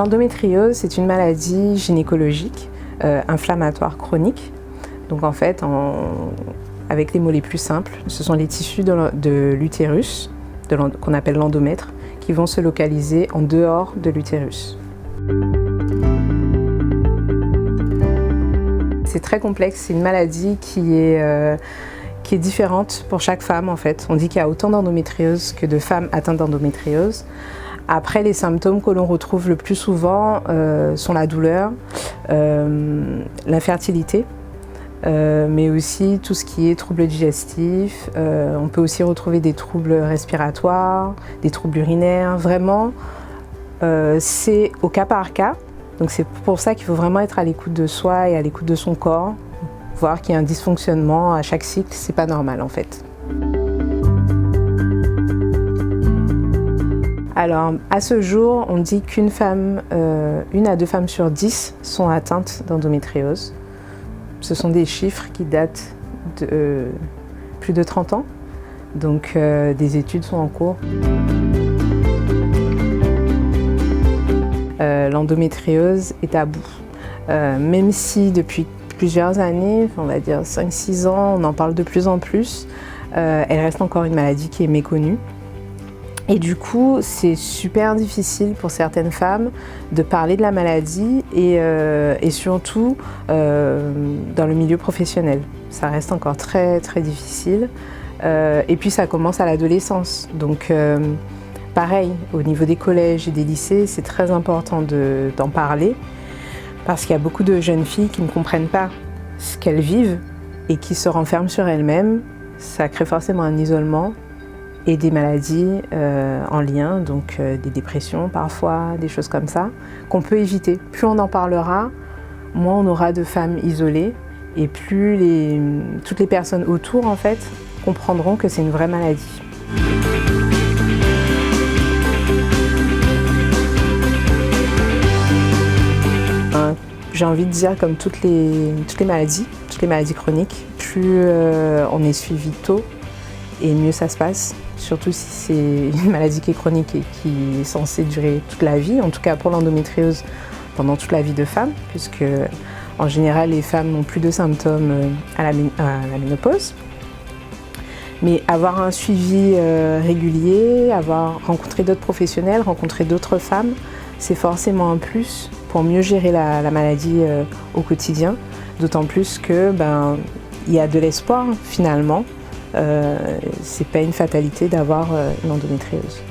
L'endométriose, c'est une maladie gynécologique inflammatoire chronique. Donc en fait, avec les mots les plus simples, ce sont les tissus de l'utérus, qu'on appelle l'endomètre, qui vont se localiser en dehors de l'utérus. C'est très complexe, c'est une maladie qui est différente pour chaque femme en fait. On dit qu'il y a autant d'endométriose que de femmes atteintes d'endométriose. Après, les symptômes que l'on retrouve le plus souvent sont la douleur, l'infertilité, mais aussi tout ce qui est troubles digestifs. On peut aussi retrouver des troubles respiratoires, des troubles urinaires. Vraiment, c'est au cas par cas. Donc c'est pour ça qu'il faut vraiment être à l'écoute de soi et à l'écoute de son corps. Voir qu'il y a un dysfonctionnement à chaque cycle, c'est pas normal en fait. Alors, à ce jour, on dit qu'une à deux femmes sur 10 sont atteintes d'endométriose. Ce sont des chiffres qui datent de plus de 30 ans, donc des études sont en cours. L'endométriose est tabou, même si depuis plusieurs années, on va dire 5-6 ans, on en parle de plus en plus, elle reste encore une maladie qui est méconnue. Et du coup, c'est super difficile pour certaines femmes de parler de la maladie et surtout dans le milieu professionnel. Ça reste encore très très difficile. Et puis ça commence à l'adolescence. Donc pareil, au niveau des collèges et des lycées, c'est très important d'en parler parce qu'il y a beaucoup de jeunes filles qui ne comprennent pas ce qu'elles vivent et qui se renferment sur elles-mêmes. Ça crée forcément un isolement et des maladies en lien, donc des dépressions parfois, des choses comme ça, qu'on peut éviter. Plus on en parlera, moins on aura de femmes isolées et plus toutes les personnes autour en fait comprendront que c'est une vraie maladie. J'ai envie de dire comme toutes les maladies chroniques, plus on est suivi tôt et mieux ça se passe. Surtout si c'est une maladie qui est chronique et qui est censée durer toute la vie, en tout cas pour l'endométriose pendant toute la vie de femme, puisque en général les femmes n'ont plus de symptômes à la ménopause. Mais avoir un suivi régulier, rencontrer d'autres professionnels, rencontrer d'autres femmes, c'est forcément un plus pour mieux gérer la maladie au quotidien, d'autant plus que y a de l'espoir finalement. C'est pas une fatalité d'avoir une endométriose.